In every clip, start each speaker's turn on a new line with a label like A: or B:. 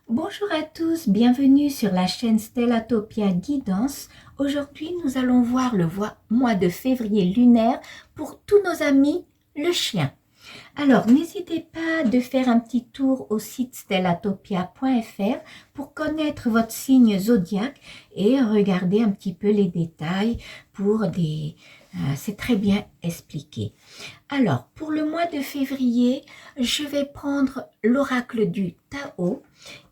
A: Bonjour à tous, bienvenue sur la chaîne Stellatopia Guidance. Aujourd'hui, nous allons voir le mois de février lunaire pour tous nos amis, le chien. Alors, n'hésitez pas de faire un petit tour au site stellatopia.fr pour connaître votre signe zodiaque et regarder un petit peu les détails pour des... c'est très bien expliqué. Alors, pour le mois de février, je vais prendre l'oracle du Tao.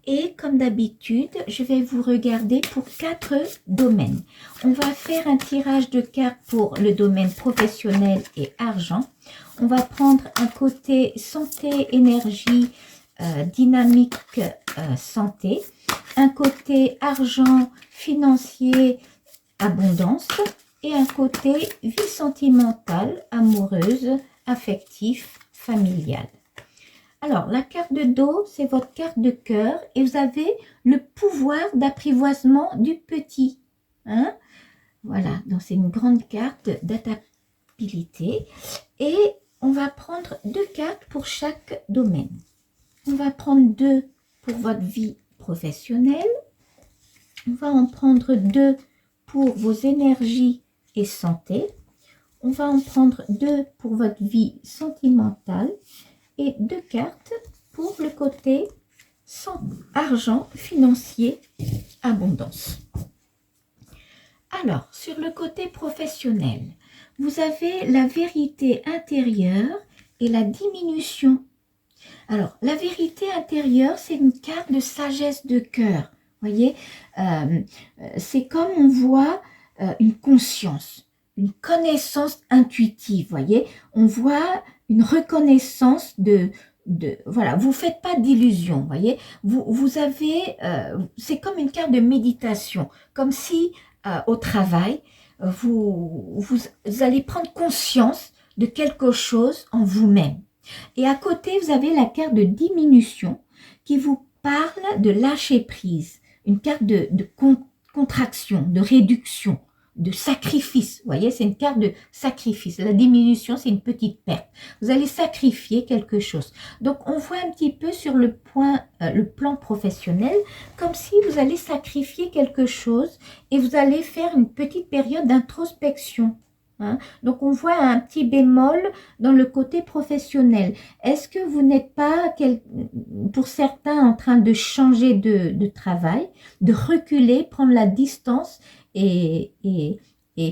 A: Et comme d'habitude, je vais vous regarder pour 4 domaines. On va faire un tirage de cartes pour le domaine professionnel et argent. On va prendre un côté santé, énergie, dynamique, santé. Un côté argent, financier, abondance. Et un côté vie sentimentale, amoureuse, affectif, familiale. Alors, la carte de dos, c'est votre carte de cœur et vous avez le pouvoir d'apprivoisement du petit. Hein? Voilà, donc c'est une grande carte d'adaptabilité. Et on va prendre 2 cartes pour chaque domaine. On va prendre 2 pour votre vie professionnelle. On va en prendre 2 pour vos énergies et santé. On va en prendre 2 pour votre vie sentimentale. Et 2 cartes pour le côté argent, financier, abondance. Alors, sur le côté professionnel, vous avez la vérité intérieure et la diminution. Alors, la vérité intérieure, c'est une carte de sagesse de cœur. Vous voyez, c'est comme on voit une conscience, une connaissance intuitive. Voyez, on voit une reconnaissance voilà, vous faites pas d'illusions, voyez, vous avez, c'est comme une carte de méditation, comme si au travail, vous allez prendre conscience de quelque chose en vous-même. Et à côté, vous avez la carte de diminution qui vous parle de lâcher prise, une carte de contraction, de réduction, de sacrifice. Vous voyez, c'est une carte de sacrifice. La diminution, c'est une petite perte. Vous allez sacrifier quelque chose. Donc, on voit un petit peu sur le plan professionnel, comme si vous allez sacrifier quelque chose et vous allez faire une petite période d'introspection. Hein? Donc, on voit un petit bémol dans le côté professionnel. Est-ce que vous n'êtes pas, pour certains, en train de changer de travail, de reculer, prendre la distance et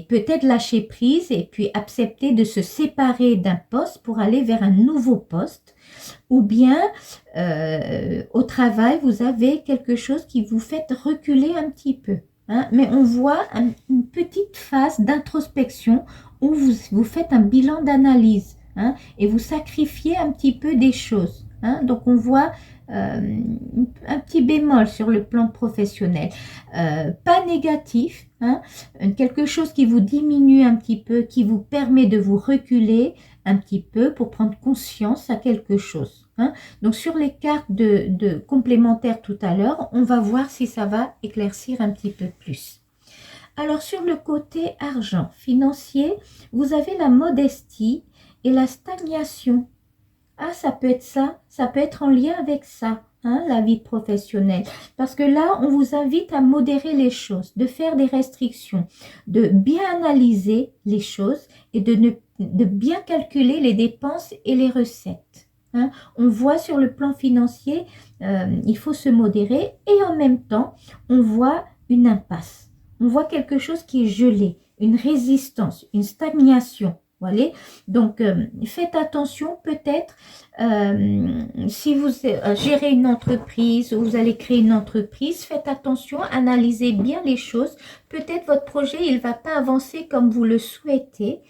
A: peut-être lâcher prise et puis accepter de se séparer d'un poste pour aller vers un nouveau poste, ou bien au travail vous avez quelque chose qui vous fait reculer un petit peu, hein? Mais on voit une petite phase d'introspection où vous faites un bilan d'analyse, hein, et vous sacrifiez un petit peu des choses, hein? Donc on voit un petit bémol sur le plan professionnel, pas négatif, hein, quelque chose qui vous diminue un petit peu, qui vous permet de vous reculer un petit peu pour prendre conscience à quelque chose, hein. Donc sur les cartes de complémentaires tout à l'heure, on va voir si ça va éclaircir un petit peu plus. Alors sur le côté argent financier, vous avez la modestie et la stagnation. Ah, ça peut être ça peut être en lien avec ça, hein, la vie professionnelle. Parce que là, on vous invite à modérer les choses, de faire des restrictions, de bien analyser les choses et de bien calculer les dépenses et les recettes. Hein. On voit sur le plan financier, il faut se modérer et en même temps, on voit une impasse. On voit quelque chose qui est gelé, une résistance, une stagnation. Voilà. Donc, faites attention peut-être si vous gérez une entreprise ou vous allez créer une entreprise, faites attention, analysez bien les choses. Peut-être votre projet, il ne va pas avancer comme vous le souhaitez.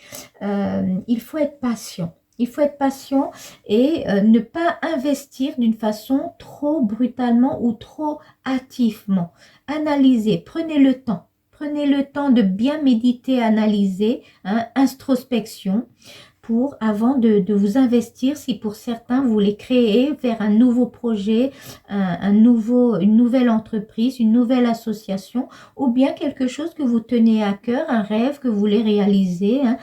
A: Il faut être patient. Il faut être patient et ne pas investir d'une façon trop brutalement ou trop hâtivement. Analysez, prenez le temps. Prenez le temps de bien méditer, analyser, hein, introspection, avant de vous investir, si pour certains vous voulez créer vers un nouveau projet, une nouvelle entreprise, une nouvelle association, ou bien quelque chose que vous tenez à cœur, un rêve que vous voulez réaliser, hein.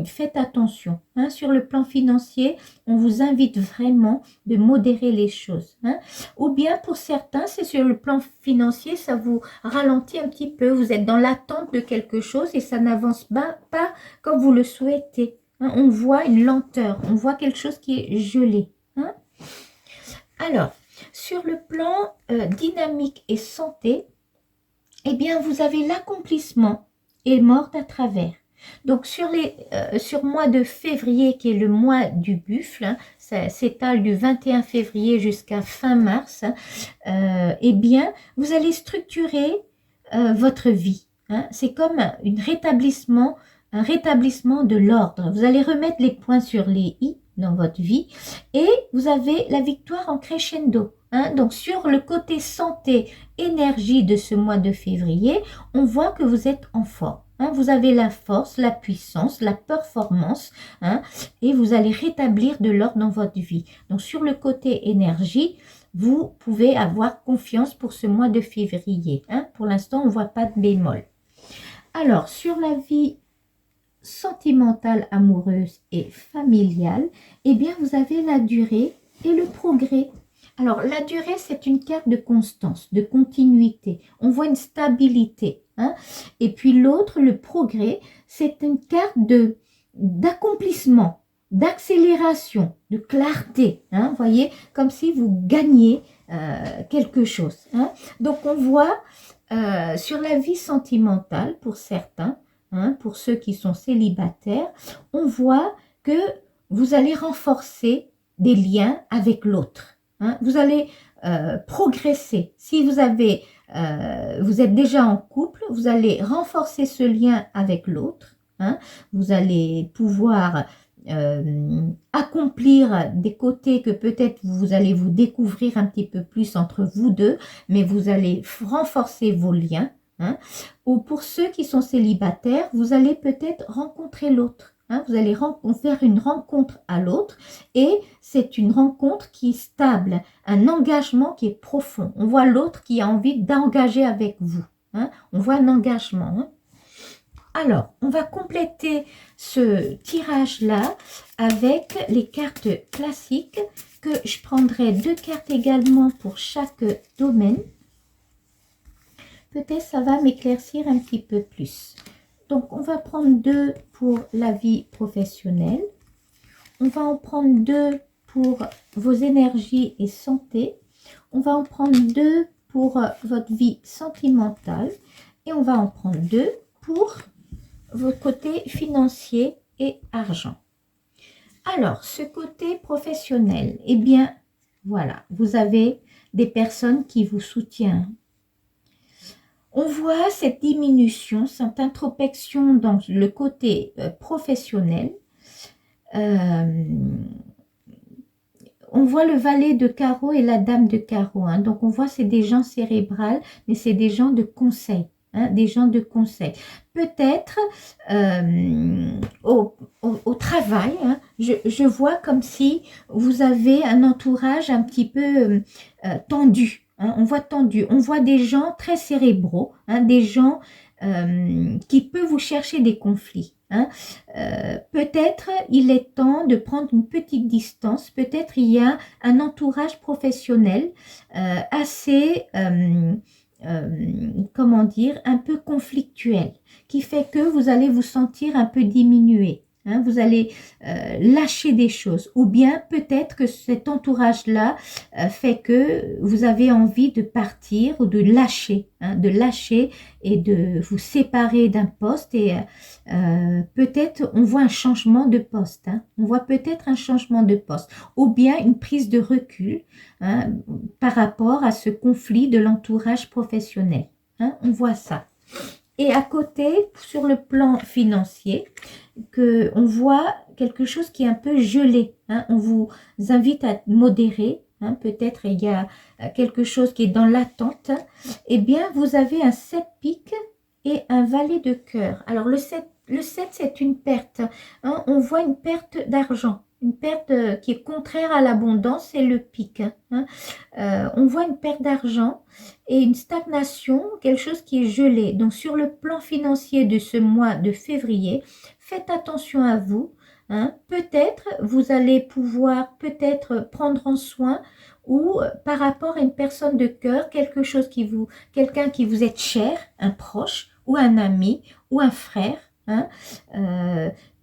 A: faites attention. Hein. Sur le plan financier, on vous invite vraiment de modérer les choses. Hein. Ou bien pour certains, c'est sur le plan financier, ça vous ralentit un petit peu. Vous êtes dans l'attente de quelque chose et ça n'avance pas comme vous le souhaitez. Hein. On voit une lenteur, on voit quelque chose qui est gelé. Hein. Alors, sur le plan dynamique et santé, eh bien, vous avez l'accomplissement et mort à travers. Donc, sur le mois de février, qui est le mois du buffle, hein, ça s'étale du 21 février jusqu'à fin mars, eh bien, vous allez structurer votre vie. Hein. C'est comme un rétablissement de l'ordre. Vous allez remettre les points sur les i dans votre vie et vous avez la victoire en crescendo. Hein. Donc, sur le côté santé, énergie de ce mois de février, on voit que vous êtes en forme. Hein. Vous avez la force, la puissance, la performance, hein, et vous allez rétablir de l'ordre dans votre vie. Donc, sur le côté énergie, vous pouvez avoir confiance pour ce mois de février. Hein. Pour l'instant, on ne voit pas de bémol. Alors, sur la vie sentimentale, amoureuse et familiale, eh bien, vous avez la durée et le progrès. Alors, la durée, c'est une carte de constance, de continuité. On voit une stabilité. Hein. Et puis l'autre, le progrès, c'est une carte d'accomplissement, d'accélération, de clarté. Hein. Vous voyez, comme si vous gagnez quelque chose. Hein. Donc, on voit sur la vie sentimentale, pour certains, hein, pour ceux qui sont célibataires, on voit que vous allez renforcer des liens avec l'autre. Hein. Vous allez progresser. Si vous êtes déjà en couple, vous allez renforcer ce lien avec l'autre. Hein. Vous allez pouvoir accomplir des côtés que peut-être vous allez vous découvrir un petit peu plus entre vous deux, mais vous allez renforcer vos liens. Hein. Ou pour ceux qui sont célibataires, vous allez peut-être rencontrer l'autre. Hein. Vous allez faire une rencontre à l'autre et c'est une rencontre qui est stable, un engagement qui est profond. On voit l'autre qui a envie d'engager avec vous. Hein. On voit un engagement. Hein. Alors, on va compléter ce tirage-là avec les cartes classiques que je prendrai 2 cartes également pour chaque domaine. Peut-être ça va m'éclaircir un petit peu plus. Donc, on va prendre 2 pour la vie professionnelle. On va en prendre 2 pour vos énergies et santé. On va en prendre 2 pour votre vie sentimentale. Et on va en prendre 2 pour vos côtés financiers et argent. Alors, ce côté professionnel, eh bien, voilà, vous avez des personnes qui vous soutiennent. On voit cette diminution, cette introspection dans le côté professionnel. On voit le valet de carreau et la dame de carreau. Hein. Donc, on voit c'est des gens cérébrales, mais c'est des gens de conseil. Hein, des gens de conseil. Peut-être au travail, hein, je vois comme si vous avez un entourage un petit peu tendu. Hein, on voit tendu. On voit des gens très cérébraux, hein, des gens qui peuvent vous chercher des conflits. Hein. Peut-être il est temps de prendre une petite distance. Peut-être il y a un entourage professionnel assez... comment dire, un peu conflictuel, qui fait que vous allez vous sentir un peu diminué. Hein, vous allez lâcher des choses. Ou bien peut-être que cet entourage-là fait que vous avez envie de partir ou de lâcher. Hein, de lâcher et de vous séparer d'un poste. Et peut-être on voit un changement de poste. Hein, on voit peut-être un changement de poste. Ou bien une prise de recul, hein, par rapport à ce conflit de l'entourage professionnel. Hein, on voit ça. Et à côté, sur le plan financier, on voit quelque chose qui est un peu gelé. Hein. On vous invite à modérer. Hein. Peut-être il y a quelque chose qui est dans l'attente. Eh bien, vous avez un 7 piques et un valet de cœur. Alors, le 7, c'est une perte. Hein. On voit une perte d'argent. une perte qui est contraire à l'abondance, c'est le pic. On voit une perte d'argent et une stagnation, quelque chose qui est gelé. Donc sur le plan financier de ce mois de février, faites attention à vous. Peut-être vous allez pouvoir peut-être prendre en soin ou par rapport à une personne de cœur, quelqu'un qui vous est cher, un proche ou un ami ou un frère,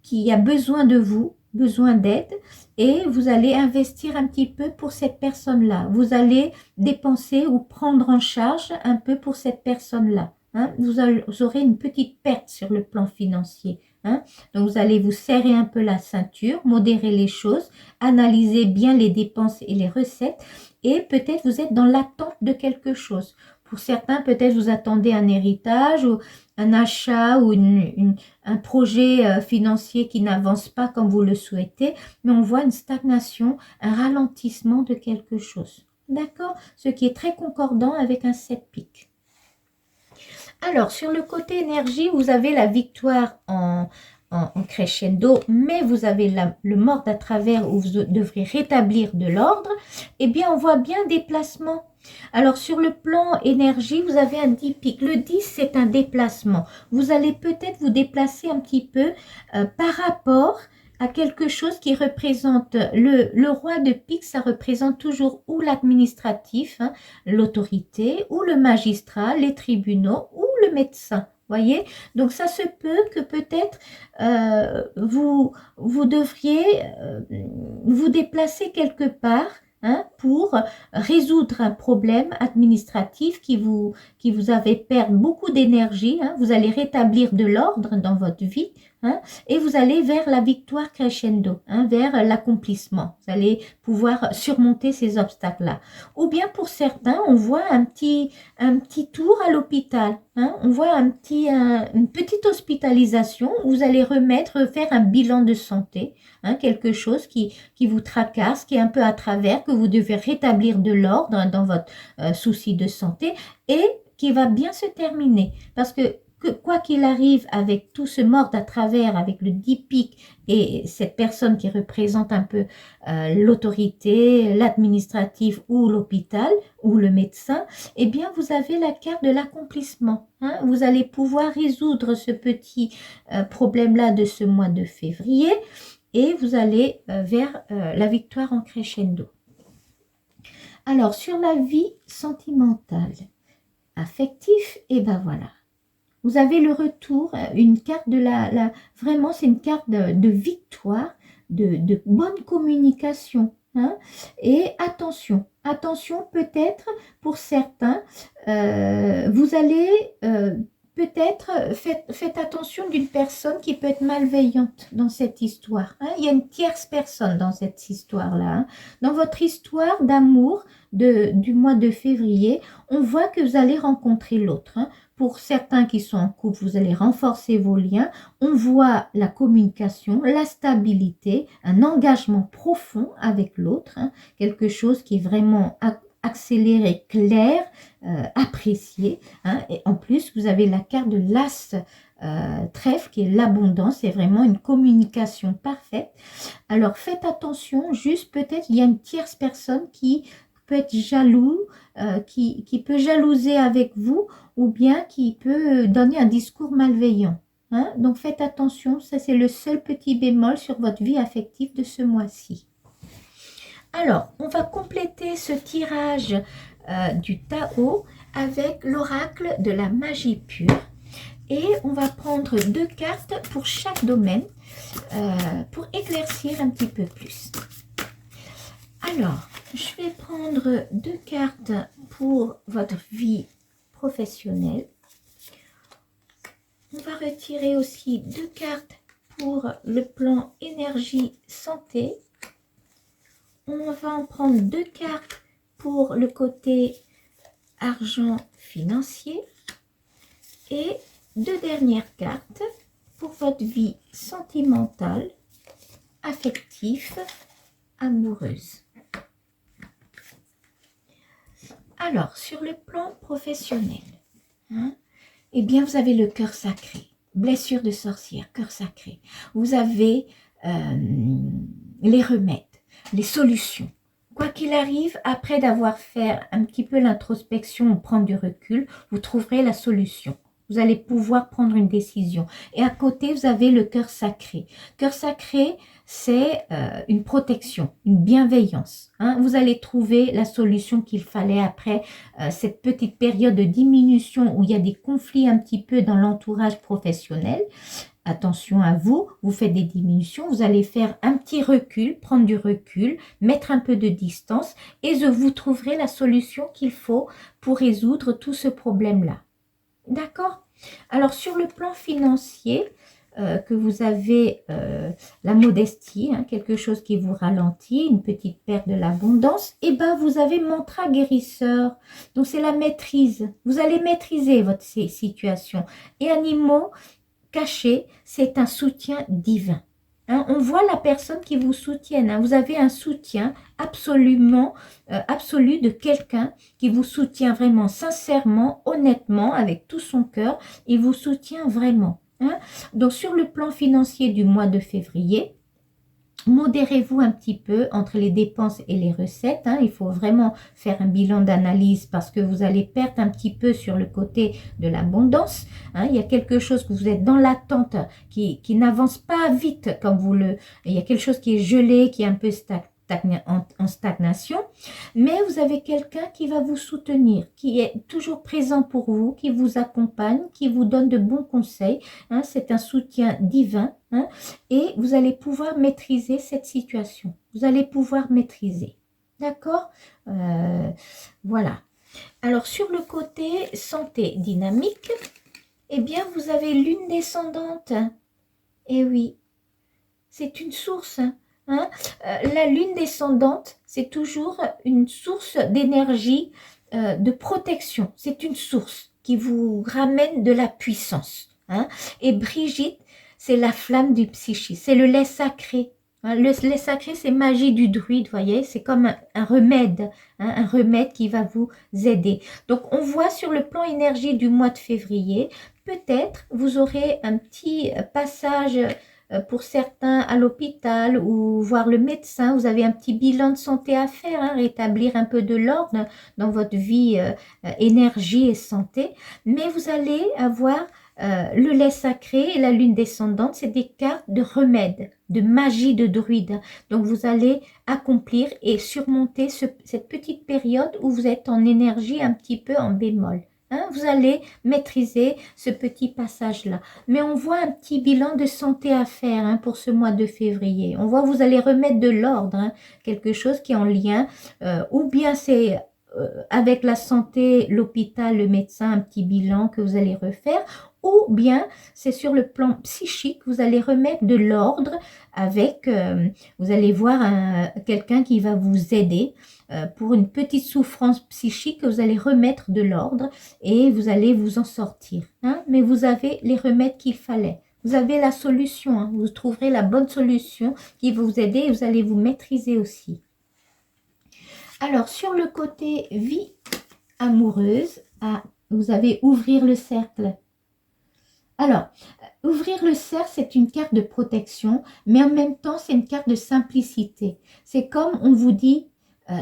A: qui a besoin de vous, besoin d'aide, et vous allez investir un petit peu pour cette personne-là. Vous allez dépenser ou prendre en charge un peu pour cette personne-là. Vous aurez une petite perte sur le plan financier. Donc vous allez vous serrer un peu la ceinture, modérer les choses, analyser bien les dépenses et les recettes, et peut-être vous êtes dans l'attente de quelque chose. Pour certains, peut-être vous attendez un héritage ou un achat ou un projet financier qui n'avance pas comme vous le souhaitez, mais on voit une stagnation, un ralentissement de quelque chose. D'accord? Ce qui est très concordant avec un 7 piques. Alors, sur le côté énergie, vous avez la victoire en crescendo, mais vous avez le mord à travers où vous devrez rétablir de l'ordre. Eh bien, on voit bien déplacement. Alors, sur le plan énergie, vous avez un 10 piques. Le 10, c'est un déplacement. Vous allez peut-être vous déplacer un petit peu par rapport à quelque chose qui représente le roi de pique, ça représente toujours ou l'administratif, l'autorité, ou le magistrat, les tribunaux, ou le médecin. Voyez, donc ça se peut que peut-être vous devriez vous déplacer quelque part pour résoudre un problème administratif qui vous avait perdu beaucoup d'énergie. Vous allez rétablir de l'ordre dans votre vie. Et vous allez vers la victoire crescendo, vers l'accomplissement. Vous allez pouvoir surmonter ces obstacles-là. Ou bien pour certains, on voit un petit tour à l'hôpital. On voit une petite hospitalisation. Vous allez faire un bilan de santé, quelque chose qui vous tracasse, qui est un peu à travers, que vous devez rétablir de l'ordre dans votre souci de santé et qui va bien se terminer. Parce que quoi qu'il arrive avec tout ce mord à travers, avec le 10 piques et cette personne qui représente un peu l'autorité, l'administratif ou l'hôpital ou le médecin, eh bien vous avez la carte de l'accomplissement. Vous allez pouvoir résoudre ce petit problème-là de ce mois de février et vous allez vers la victoire en crescendo. Alors, sur la vie sentimentale, affective, et ben voilà. Vous avez le retour, une carte de vraiment c'est une carte de victoire, de bonne communication. Et attention peut-être pour certains, vous allez peut-être, faites attention d'une personne qui peut être malveillante dans cette histoire. Il y a une tierce personne dans cette histoire-là. Dans votre histoire d'amour du mois de février, on voit que vous allez rencontrer l'autre. Pour certains qui sont en couple, vous allez renforcer vos liens. On voit la communication, la stabilité, un engagement profond avec l'autre, quelque chose qui est vraiment accéléré, clair, apprécié. Et en plus, vous avez la carte de l'as trèfle qui est l'abondance. C'est vraiment une communication parfaite. Alors, faites attention, juste peut-être il y a une tierce personne qui peut être jaloux, qui peut jalouser avec vous ou bien qui peut donner un discours malveillant. Donc faites attention, ça c'est le seul petit bémol sur votre vie affective de ce mois-ci. Alors, on va compléter ce tirage du Tao avec l'oracle de la magie pure. Et on va prendre 2 cartes pour chaque domaine pour éclaircir un petit peu plus. Alors, je vais prendre 2 cartes pour votre vie professionnelle. On va retirer aussi 2 cartes pour le plan énergie santé. On va en prendre 2 cartes pour le côté argent financier. Et 2 dernières cartes pour votre vie sentimentale, affective, amoureuse. Alors, sur le plan professionnel, eh bien, vous avez le cœur sacré, blessure de sorcière, cœur sacré. Vous avez les remèdes, les solutions. Quoi qu'il arrive, après d'avoir fait un petit peu l'introspection ou prendre du recul, vous trouverez la solution. Vous allez pouvoir prendre une décision. Et à côté, vous avez le cœur sacré. Cœur sacré, c'est une protection, une bienveillance. Hein. Vous allez trouver la solution qu'il fallait après cette petite période de diminution où il y a des conflits un petit peu dans l'entourage professionnel. Attention à vous, vous faites des diminutions, vous allez faire un petit recul, prendre du recul, mettre un peu de distance et vous trouverez la solution qu'il faut pour résoudre tout ce problème-là. D'accord? Alors, sur le plan financier, que vous avez la modestie, hein, quelque chose qui vous ralentit, une petite perte de l'abondance, et ben vous avez mantra guérisseur. Donc, c'est la maîtrise. Vous allez maîtriser votre situation. Et animaux cachés, c'est un soutien divin. Hein, on voit la personne qui vous soutient. Hein. Vous avez un soutien absolument absolu de quelqu'un qui vous soutient vraiment sincèrement, honnêtement, avec tout son cœur. Il vous soutient vraiment. Hein. Donc, sur le plan financier du mois de février, modérez-vous un petit peu entre les dépenses et les recettes. Hein. Il faut vraiment faire un bilan d'analyse parce que vous allez perdre un petit peu sur le côté de l'abondance. Hein. Il y a quelque chose que vous êtes dans l'attente qui n'avance pas vite comme vous le... Il y a quelque chose qui est gelé, qui est un peu en stagnation, mais vous avez quelqu'un qui va vous soutenir, qui est toujours présent pour vous, qui vous accompagne, qui vous donne de bons conseils. Hein. C'est un soutien divin. Hein, et vous allez pouvoir maîtriser cette situation. Vous allez pouvoir maîtriser. D'accord? Voilà. Alors, sur le côté santé dynamique, eh bien, vous avez lune descendante. Eh oui, c'est une source. Hein. La lune descendante, c'est toujours une source d'énergie, de protection. C'est une source qui vous ramène de la puissance. Hein. Et Brigitte, c'est la flamme du psychisme, c'est le lait sacré. Le lait sacré, c'est magie du druide, vous voyez, c'est comme un remède, hein, un remède qui va vous aider. Donc, on voit sur le plan énergie du mois de février, peut-être vous aurez un petit passage pour certains à l'hôpital ou voir le médecin. Vous avez un petit bilan de santé à faire, hein, rétablir un peu de l'ordre dans votre vie, énergie et santé. Mais vous allez avoir le lait sacré et la lune descendante, c'est des cartes de remède, de magie de druide. Donc, vous allez accomplir et surmonter cette petite période où vous êtes en énergie un petit peu en bémol. Hein, vous allez maîtriser ce petit passage-là. Mais on voit un petit bilan de santé à faire, hein, pour ce mois de février. On voit que vous allez remettre de l'ordre, hein, quelque chose qui est en lien, ou bien c'est avec la santé, l'hôpital, le médecin, un petit bilan que vous allez refaire, ou bien c'est sur le plan psychique, vous allez remettre de l'ordre avec, vous allez voir quelqu'un qui va vous aider pour une petite souffrance psychique, vous allez remettre de l'ordre et vous allez vous en sortir. Hein? Mais vous avez les remèdes qu'il fallait. Vous avez la solution, hein? Vous trouverez la bonne solution qui va vous aider et vous allez vous maîtriser aussi. Alors, sur le côté vie amoureuse, vous avez ouvrir le cercle. Alors, ouvrir le cercle, c'est une carte de protection, mais en même temps, c'est une carte de simplicité. C'est comme on vous dit,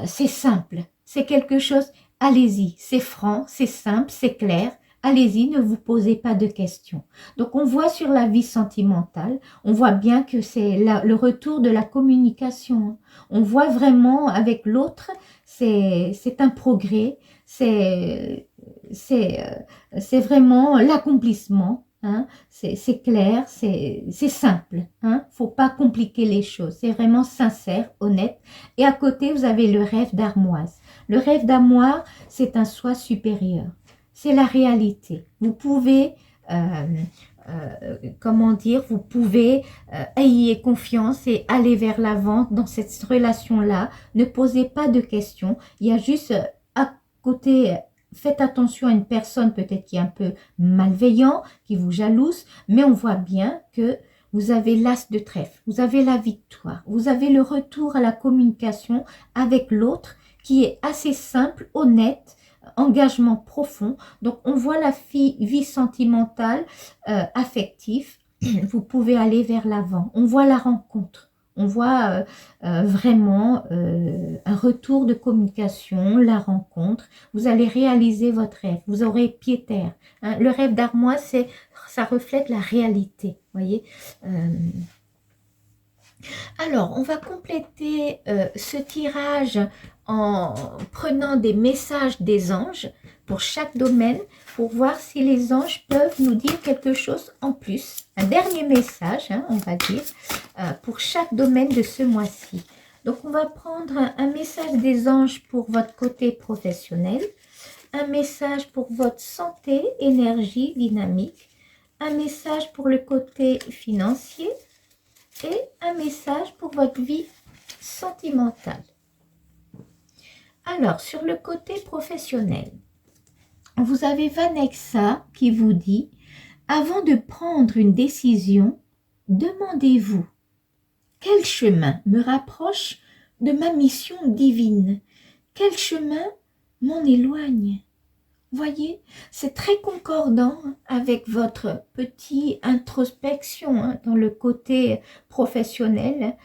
A: c'est simple, c'est quelque chose, allez-y, c'est franc, c'est simple, c'est clair. Allez-y, ne vous posez pas de questions. Donc, on voit sur la vie sentimentale, on voit bien que c'est le retour de la communication. On voit vraiment avec l'autre, c'est un progrès, c'est vraiment l'accomplissement. Hein, c'est clair, c'est simple. Hein, faut pas compliquer les choses. C'est vraiment sincère, honnête. Et à côté, vous avez le rêve d'armoise. Le rêve d'armoire, c'est un soi supérieur. C'est la réalité. Vous pouvez, comment dire, vous pouvez ayez confiance et aller vers l'avant dans cette relation-là. Ne posez pas de questions. Il y a juste à côté, faites attention à une personne peut-être qui est un peu malveillant, qui vous jalouse, mais on voit bien que vous avez l'as de trèfle, vous avez la victoire, vous avez le retour à la communication avec l'autre qui est assez simple, honnête, engagement profond. Donc, on voit la vie sentimentale, affective. Vous pouvez aller vers l'avant. On voit la rencontre. On voit vraiment un retour de communication, la rencontre. Vous allez réaliser votre rêve. Vous aurez pied terre. Hein. Le rêve d'Armois, ça reflète la réalité. Voyez. Alors, on va compléter ce tirage en prenant des messages des anges pour chaque domaine, pour voir si les anges peuvent nous dire quelque chose en plus. Un dernier message, hein, on va dire, pour chaque domaine de ce mois-ci. Donc, on va prendre un message des anges pour votre côté professionnel, un message pour votre santé, énergie, dynamique, un message pour le côté financier, et un message pour votre vie sentimentale. Alors, sur le côté professionnel, vous avez Vanessa qui vous dit, avant de prendre une décision, demandez-vous, quel chemin me rapproche de ma mission divine? Quel chemin m'en éloigne? Voyez, c'est très concordant avec votre petite introspection hein, dans le côté professionnel.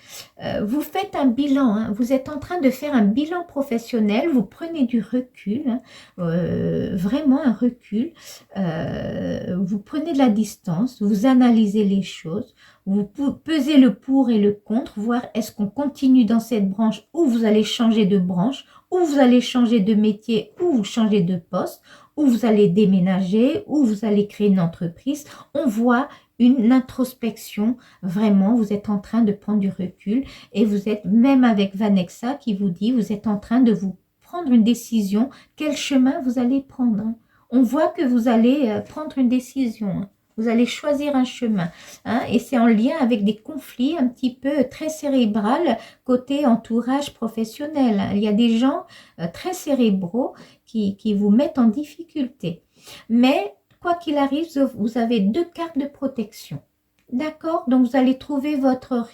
A: Vous faites un bilan, hein, vous êtes en train de faire un bilan professionnel, vous prenez du recul, hein, vraiment un recul, vous prenez de la distance, vous analysez les choses, vous pesez le pour et le contre, voir est-ce qu'on continue dans cette branche ou vous allez changer de branche, ou vous allez changer de métier, ou vous changez de poste, ou vous allez déménager, ou vous allez créer une entreprise. On voit une introspection, vraiment, vous êtes en train de prendre du recul et vous êtes, même avec Vanessa qui vous dit, vous êtes en train de vous prendre une décision, quel chemin vous allez prendre. On voit que vous allez prendre une décision, vous allez choisir un chemin, hein, et c'est en lien avec des conflits un petit peu très cérébral côté entourage professionnel. Il y a des gens très cérébraux qui vous mettent en difficulté. Mais quoi qu'il arrive, vous avez 2 cartes de protection. D'accord? Donc vous allez trouver votre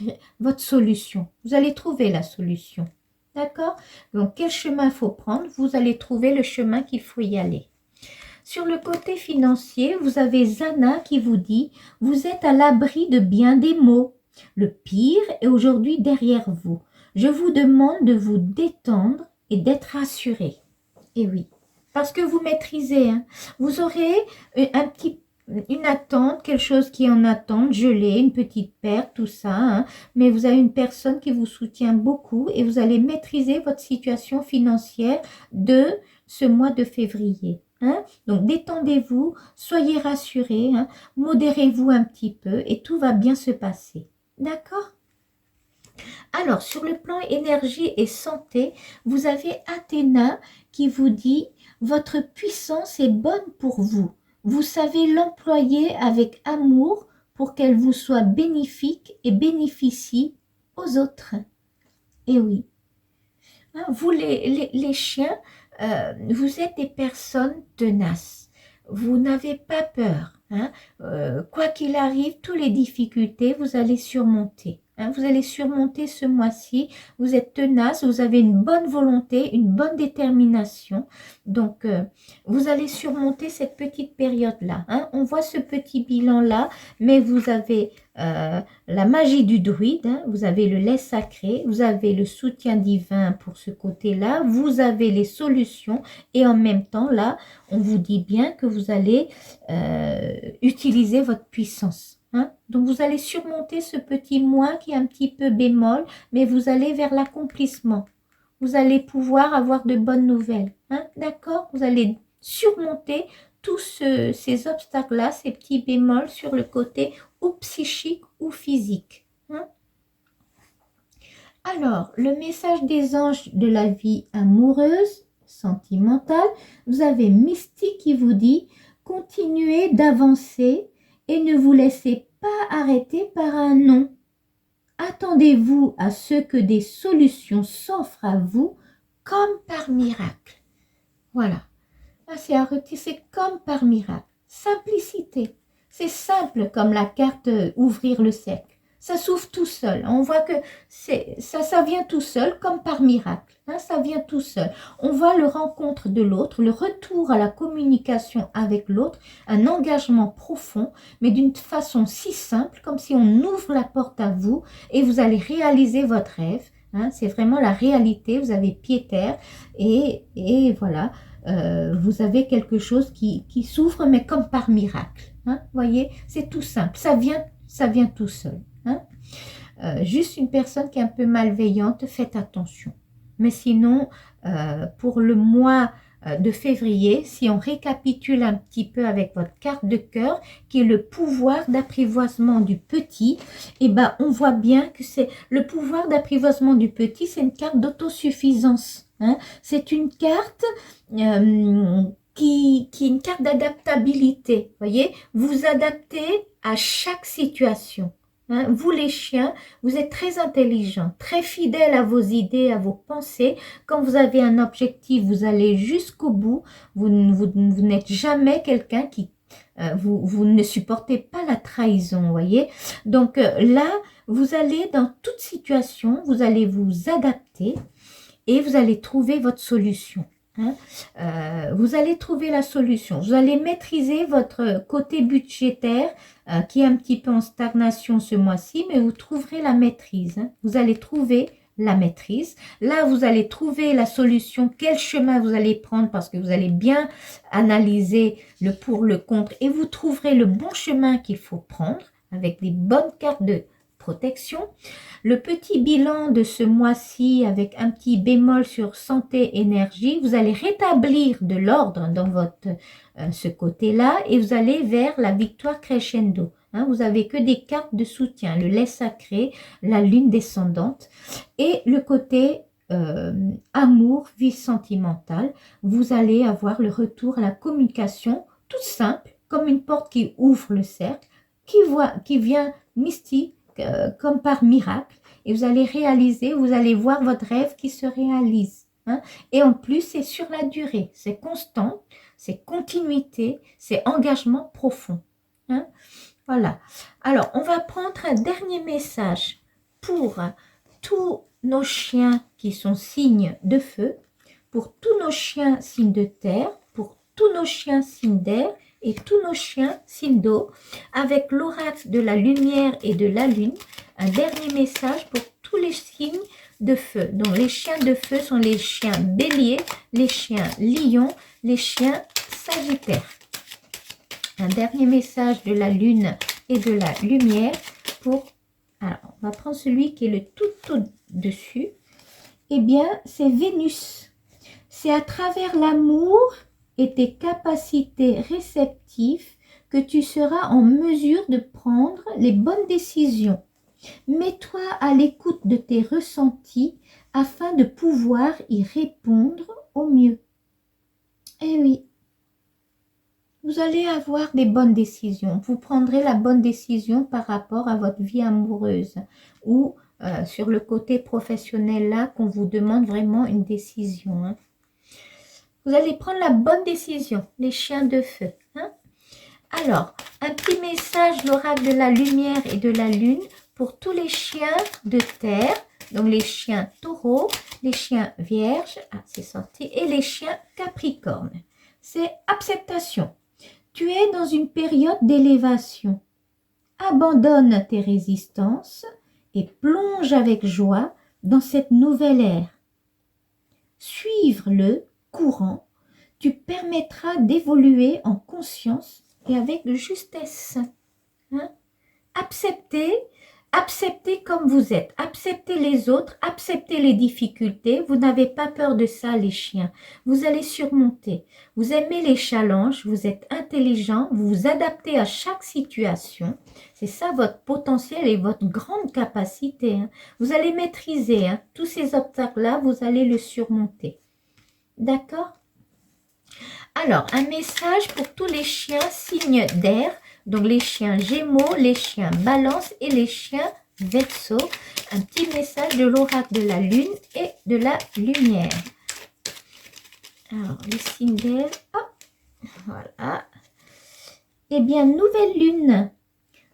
A: solution. Vous allez trouver la solution. D'accord? Donc quel chemin il faut prendre? Vous allez trouver le chemin qu'il faut y aller. Sur le côté financier, vous avez Zana qui vous dit « Vous êtes à l'abri de bien des maux. Le pire est aujourd'hui derrière vous. Je vous demande de vous détendre et d'être rassuré. » Et oui, parce que vous maîtrisez. Hein. Vous aurez une attente, quelque chose qui est en attente, gelé, une petite perte, tout ça. Hein. Mais vous avez une personne qui vous soutient beaucoup et vous allez maîtriser votre situation financière de ce mois de février. Hein? Donc détendez-vous, soyez rassurés, hein? Modérez-vous un petit peu et tout va bien se passer. D'accord? Alors, sur le plan énergie et santé, vous avez Athéna qui vous dit « Votre puissance est bonne pour vous. Vous savez l'employer avec amour pour qu'elle vous soit bénéfique et bénéficie aux autres. » Et oui. Hein, vous, les chiens, vous êtes des personnes tenaces. Vous n'avez pas peur. Hein? Quoi qu'il arrive, toutes les difficultés, vous allez surmonter. Hein? Vous allez surmonter ce mois-ci. Vous êtes tenace, vous avez une bonne volonté, une bonne détermination. Donc, vous allez surmonter cette petite période-là. Hein? On voit ce petit bilan-là, mais vous avez la magie du druide, hein, vous avez le lait sacré, vous avez le soutien divin pour ce côté-là, vous avez les solutions et en même temps, là, on vous dit bien que vous allez utiliser votre puissance. Hein. Donc, vous allez surmonter ce petit mois qui est un petit peu bémol, mais vous allez vers l'accomplissement. Vous allez pouvoir avoir de bonnes nouvelles. Hein. D'accord? Vous allez surmonter tous ces obstacles-là, ces petits bémols sur le côté ou psychique ou physique. Hein? Alors, le message des anges de la vie amoureuse, sentimentale, vous avez Mystique qui vous dit « Continuez d'avancer et ne vous laissez pas arrêter par un non. Attendez-vous à ce que des solutions s'offrent à vous comme par miracle. » Voilà. C'est comme par miracle. Simplicité. C'est simple comme la carte ouvrir le cercle. Ça s'ouvre tout seul. On voit que ça vient tout seul, comme par miracle. Hein, ça vient tout seul. On voit le rencontre de l'autre, le retour à la communication avec l'autre, un engagement profond, mais d'une façon si simple, comme si on ouvre la porte à vous et vous allez réaliser votre rêve. Hein, c'est vraiment la réalité. Vous avez pied-terre et voilà. Vous avez quelque chose qui s'ouvre, mais comme par miracle. Hein, voyez, c'est tout simple. Ça vient tout seul. Hein. Juste une personne qui est un peu malveillante, faites attention. Mais sinon, pour le mois de février, si on récapitule un petit peu avec votre carte de cœur, qui est le pouvoir d'apprivoisement du petit, et ben on voit bien que c'est le pouvoir d'apprivoisement du petit, c'est une carte d'autosuffisance. Hein. C'est une carte qui est une carte d'adaptabilité. Voyez, vous adaptez à chaque situation. Hein, vous les chiens, vous êtes très intelligents, très fidèles à vos idées, à vos pensées. Quand vous avez un objectif, vous allez jusqu'au bout. Vous n'êtes jamais quelqu'un qui... vous ne supportez pas la trahison, voyez. Donc là, vous allez dans toute situation, vous allez vous adapter et vous allez trouver votre solution. Hein. Vous allez trouver la solution. Vous allez maîtriser votre côté budgétaire qui est un petit peu en stagnation ce mois-ci, mais vous trouverez la maîtrise. Hein. Vous allez trouver la maîtrise. Là, vous allez trouver la solution, quel chemin vous allez prendre parce que vous allez bien analyser le pour, le contre et vous trouverez le bon chemin qu'il faut prendre avec les bonnes cartes de protection. Le petit bilan de ce mois-ci avec un petit bémol sur santé, énergie, vous allez rétablir de l'ordre dans votre ce côté-là et vous allez vers la victoire crescendo. Hein, vous avez que des cartes de soutien, le lait sacré, la lune descendante et le côté amour, vie sentimentale. Vous allez avoir le retour à la communication toute simple, comme une porte qui ouvre le cercle, qui vient mystique, comme par miracle, et vous allez réaliser, vous allez voir votre rêve qui se réalise. Hein. Et en plus, c'est sur la durée, c'est constant, c'est continuité, c'est engagement profond. Hein. Voilà. Alors, on va prendre un dernier message pour tous nos chiens qui sont signes de feu, pour tous nos chiens signes de terre, pour tous nos chiens signes d'air, et tous nos chiens signes d'eau, avec l'oracle de la lumière et de la lune, un dernier message pour tous les signes de feu. Donc les chiens de feu sont les chiens bélier, les chiens lion, les chiens sagittaire. Un dernier message de la lune et de la lumière pour... Alors, on va prendre celui qui est le tout dessus. Eh bien, c'est Vénus. C'est à travers l'amour et tes capacités réceptives que tu seras en mesure de prendre les bonnes décisions. Mets-toi à l'écoute de tes ressentis afin de pouvoir y répondre au mieux. Eh oui, vous allez avoir des bonnes décisions. Vous prendrez la bonne décision par rapport à votre vie amoureuse ou sur le côté professionnel là qu'on vous demande vraiment une décision. Hein. Vous allez prendre la bonne décision, les chiens de feu. Hein. Alors, un petit message, l'oracle de la lumière et de la lune pour tous les chiens de terre, donc les chiens taureaux, les chiens vierges, c'est sorti, et les chiens capricornes. C'est acceptation. Tu es dans une période d'élévation. Abandonne tes résistances et plonge avec joie dans cette nouvelle ère. Suivre le courant, tu permettras d'évoluer en conscience et avec justesse. Hein? Acceptez comme vous êtes, acceptez les autres, acceptez les difficultés. Vous n'avez pas peur de ça, les chiens. Vous allez surmonter. Vous aimez les challenges, vous êtes intelligent, vous vous adaptez à chaque situation. C'est ça votre potentiel et votre grande capacité. Hein. Vous allez maîtriser tous ces obstacles-là, vous allez le surmonter. D'accord? Alors, un message pour tous les chiens signes d'air, donc les chiens gémeaux, les chiens balance et les chiens verseau. Un petit message de l'oracle de la lune et de la lumière. Alors, les signes d'air, hop, voilà. Eh bien, nouvelle lune,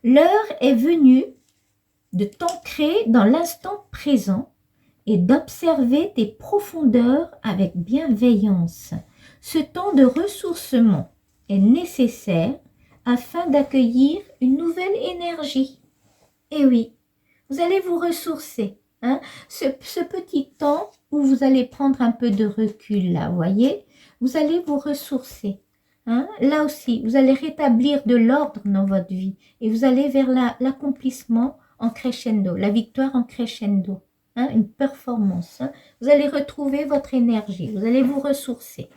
A: l'heure est venue de t'ancrer dans l'instant présent et d'observer tes profondeurs avec bienveillance. Ce temps de ressourcement est nécessaire afin d'accueillir une nouvelle énergie. Et oui, vous allez vous ressourcer. Hein? Ce petit temps où vous allez prendre un peu de recul, là, voyez, vous allez vous ressourcer. Hein? Là aussi, vous allez rétablir de l'ordre dans votre vie et vous allez vers l'accomplissement en crescendo, la victoire en crescendo, hein? Une performance. Hein? Vous allez retrouver votre énergie, vous allez vous ressourcer.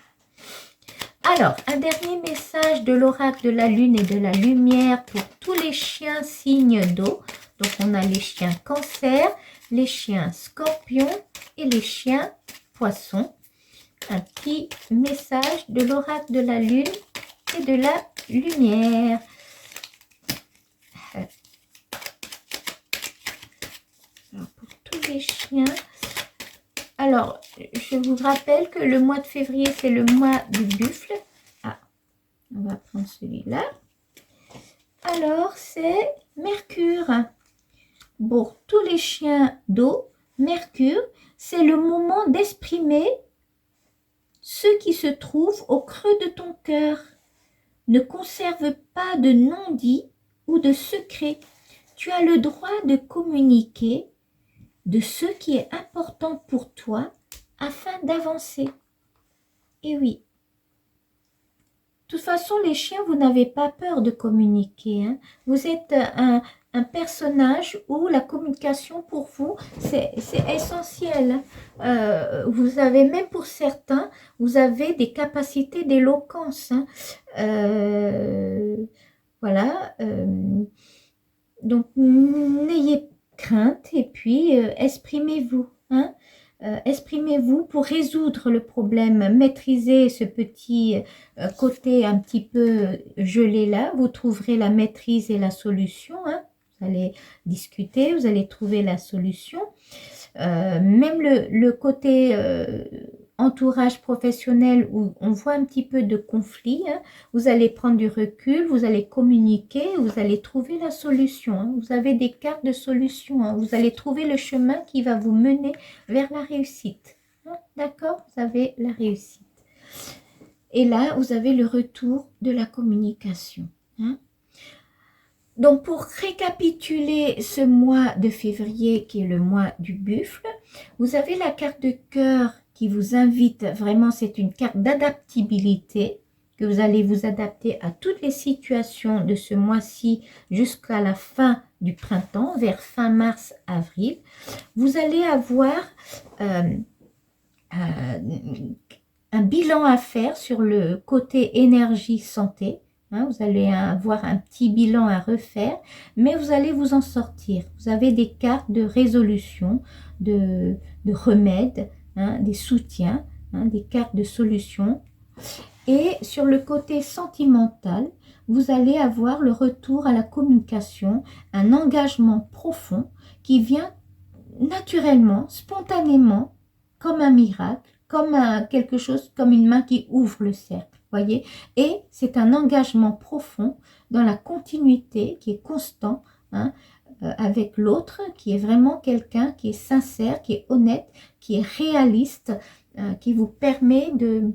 A: Alors, un dernier message de l'oracle de la lune et de la lumière pour tous les chiens signes d'eau. Donc, on a les chiens cancer, les chiens scorpions et les chiens poissons. Un petit message de l'oracle de la lune et de la lumière. Alors, pour tous les chiens. Alors, je vous rappelle que le mois de février, c'est le mois du buffle. Ah, on va prendre celui-là. Alors, c'est Mercure. Pour tous les chiens d'eau, Mercure, c'est le moment d'exprimer ce qui se trouve au creux de ton cœur. Ne conserve pas de non-dit ou de secret. Tu as le droit de communiquer de ce qui est important pour toi afin d'avancer. Et oui. De toute façon, les chiens, vous n'avez pas peur de communiquer. Hein. Vous êtes un personnage où la communication pour vous, c'est essentiel. Vous avez, même pour certains, vous avez des capacités d'éloquence. Hein. Voilà. Donc, n'ayez crainte et puis exprimez-vous. Hein. Exprimez-vous pour résoudre le problème, maîtriser ce petit côté un petit peu gelé là, vous trouverez la maîtrise et la solution, hein. Vous allez discuter, vous allez trouver la solution. Même le côté entourage professionnel où on voit un petit peu de conflit, hein, vous allez prendre du recul, vous allez communiquer, vous allez trouver la solution. Hein. Vous avez des cartes de solution, hein. Vous allez trouver le chemin qui va vous mener vers la réussite. Hein. D'accord? Vous avez la réussite. Et là, vous avez le retour de la communication. Hein. Donc, pour récapituler ce mois de février qui est le mois du buffle, vous avez la carte de cœur qui vous invite, vraiment c'est une carte d'adaptabilité, que vous allez vous adapter à toutes les situations de ce mois-ci jusqu'à la fin du printemps, vers fin mars-avril. Vous allez avoir un bilan à faire sur le côté énergie-santé. Hein, vous allez avoir un petit bilan à refaire, mais vous allez vous en sortir. Vous avez des cartes de résolution, de remède, hein, des soutiens, hein, des cartes de solution. Et sur le côté sentimental, vous allez avoir le retour à la communication, un engagement profond qui vient naturellement, spontanément, comme un miracle, comme quelque chose, comme une main qui ouvre le cercle. Voyez, et c'est un engagement profond dans la continuité qui est constant, hein, avec l'autre, qui est vraiment quelqu'un qui est sincère, qui est honnête, qui est réaliste, qui vous permet de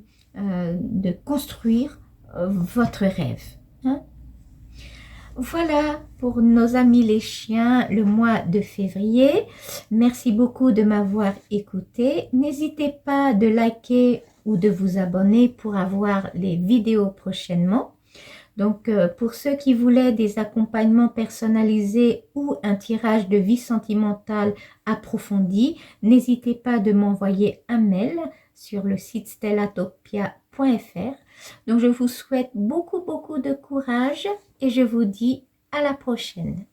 A: construire votre rêve. Hein. Voilà pour nos amis les chiens, le mois de février. Merci beaucoup de m'avoir écouté. N'hésitez pas de liker ou de vous abonner pour avoir les vidéos prochainement. Donc, pour ceux qui voulaient des accompagnements personnalisés ou un tirage de vie sentimentale approfondi, n'hésitez pas de m'envoyer un mail sur le site stellatopia.fr. Donc, je vous souhaite beaucoup de courage et je vous dis à la prochaine.